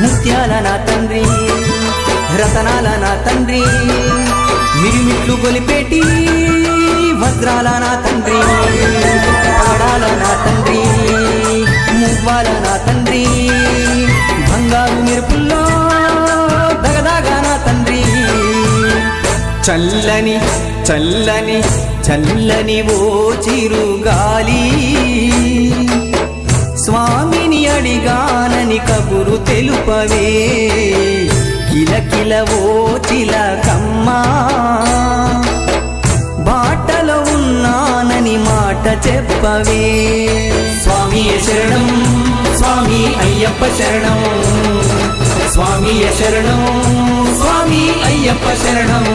ముత్యాల నా తండ్రి రతనాల నా తండ్రి మిరిమిట్లు గొలిపేటి వజ్రాల నా తండ్రి పగడాల నా తండ్రి మువ్వాల నా తండ్రి బంగారు మెరుపుల్లో దగదాగా నా తండ్రి చల్లని చల్లని చల్లని ఓ చిరుగాలి స్వామిని అడిగానని కబురు తెలుపవే కిలకిల ఓ చిలకమ్మా బాటలో ఉన్నానని మాట చెప్పవే స్వామియే శరణం స్వామి అయ్యప్ప శరణం స్వామియే శరణం స్వామి అయ్యప్ప శరణం